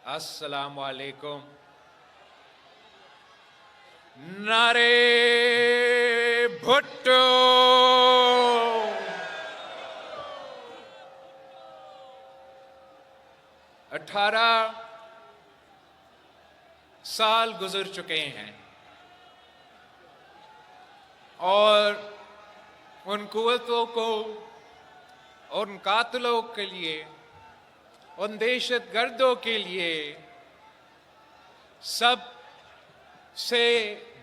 السلام علیکم۔ نعرے بھٹو، 18 سال گزر چکے ہیں اور ان قوتوں کو، ان قاتلوں کے لیے، ان دہشت گردوں کے لیے سب سے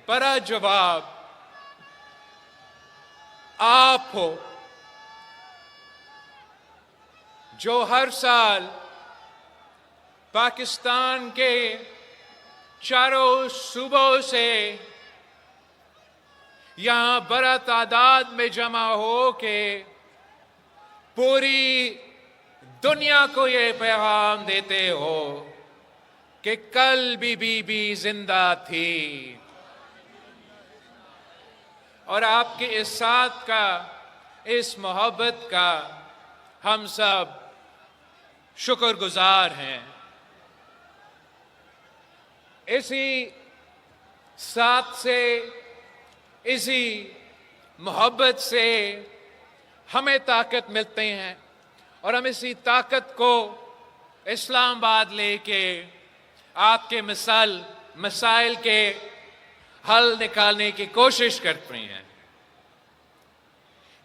بڑا جواب آپ ہو، جو ہر سال پاکستان کے چاروں صوبوں سے یہاں بڑا تعداد میں جمع ہو کے پوری دنیا کو یہ پیغام دیتے ہو کہ کل بھی بی بی زندہ تھی، اور آپ کے اس ساتھ کا، اس محبت کا ہم سب شکر گزار ہیں۔ اسی ساتھ سے، اسی محبت سے ہمیں طاقت ملتے ہیں، اور ہم اسی طاقت کو اسلام آباد لے کے آپ کے مسائل کے حل نکالنے کی کوشش کرتے ہیں۔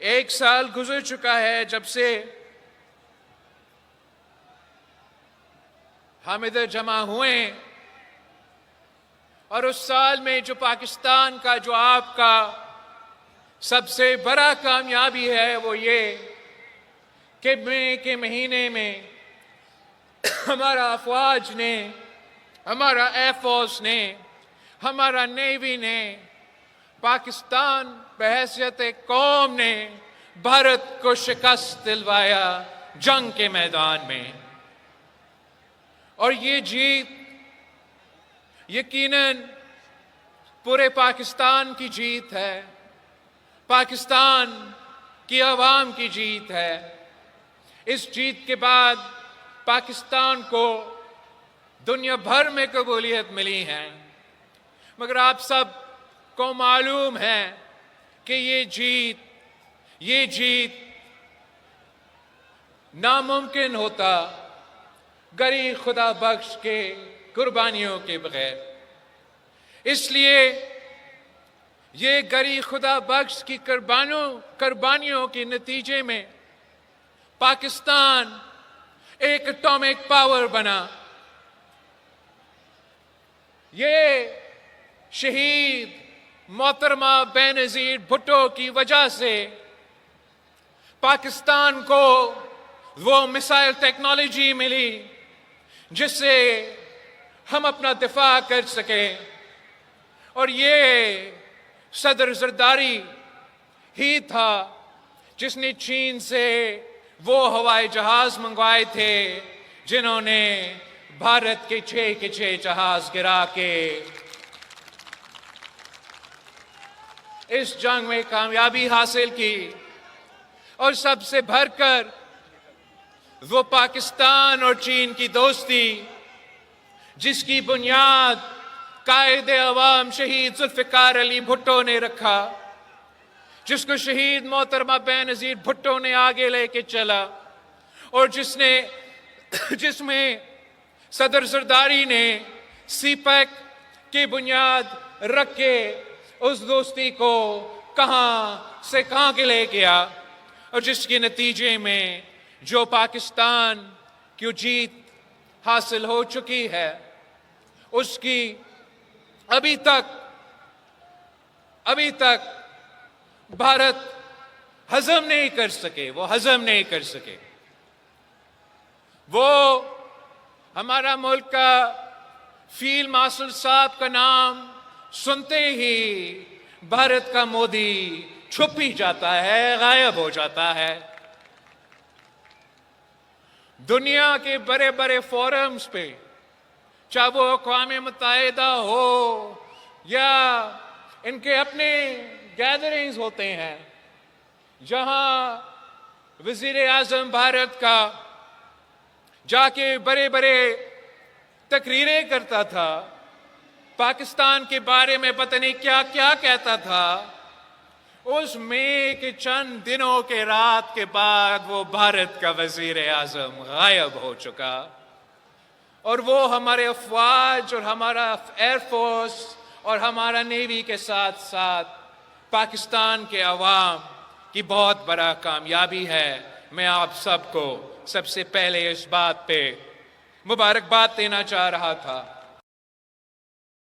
1 سال گزر چکا ہے جب سے ہم ادھر جمع ہوئے، اور اس سال میں جو پاکستان کا، جو آپ کا سب سے بڑا کامیابی ہے وہ یہ کہ مئی کے مہینے میں ہمارا افواج نے، ہمارا ایئر فورس نے، ہمارا نیوی نے، پاکستان بحیثیت قوم نے بھارت کو شکست دلوایا جنگ کے میدان میں، اور یہ جیت یقیناً پورے پاکستان کی جیت ہے، پاکستان کی عوام کی جیت ہے۔ اس جیت کے بعد پاکستان کو دنیا بھر میں قبولیت ملی ہے، مگر آپ سب کو معلوم ہے کہ یہ جیت ناممکن ہوتا غریب خدا بخش کے قربانیوں کے بغیر۔ اس لیے یہ غریب خدا بخش کی قربانیوں کے نتیجے میں پاکستان ایک اٹامک پاور بنا۔ یہ شہید محترمہ بے نظیر بھٹو کی وجہ سے پاکستان کو وہ میزائل ٹیکنالوجی ملی جس سے ہم اپنا دفاع کر سکیں، اور یہ صدر زرداری ہی تھا جس نے چین سے وہ ہوائی جہاز منگوائے تھے جنہوں نے بھارت کے 6 جہاز گرا کے اس جنگ میں کامیابی حاصل کی۔ اور سب سے بڑھ کر وہ پاکستان اور چین کی دوستی، جس کی بنیاد قائد عوام شہید ذوالفقار علی بھٹو نے رکھا، جس کو شہید محترمہ بے نظیر بھٹو نے آگے لے کے چلا، اور جس میں صدر زرداری نے سی پیک کی بنیاد رکھ کے اس دوستی کو کہاں سے کہاں کے لے گیا، اور جس کے نتیجے میں جو پاکستان کی جیت حاصل ہو چکی ہے، اس کی ابھی تک بھارت ہضم نہیں کر سکے، وہ ہمارا ملک کا فیلڈ مارشل صاحب کا نام سنتے ہی بھارت کا مودی چھپ ہی جاتا ہے، غائب ہو جاتا ہے۔ دنیا کے بڑے بڑے فورمز پہ، چاہے وہ اقوام متحدہ ہو یا ان کے اپنے گیدرنگز ہوتے ہیں، جہاں وزیر اعظم بھارت کا جا کے بڑے بڑے تقریریں کرتا تھا، پاکستان کے بارے میں پتہ نہیں کیا کیا کہتا تھا، اس مئی کے چند دنوں کے رات کے بعد وہ بھارت کا وزیر اعظم غائب ہو چکا، اور وہ ہمارے افواج اور ہمارا ایئر فورس اور ہمارا نیوی کے ساتھ ساتھ پاکستان کے عوام کی بہت بڑا کامیابی ہے۔ میں آپ سب کو سب سے پہلے اس بات پہ مبارکباد دینا چاہ رہا تھا۔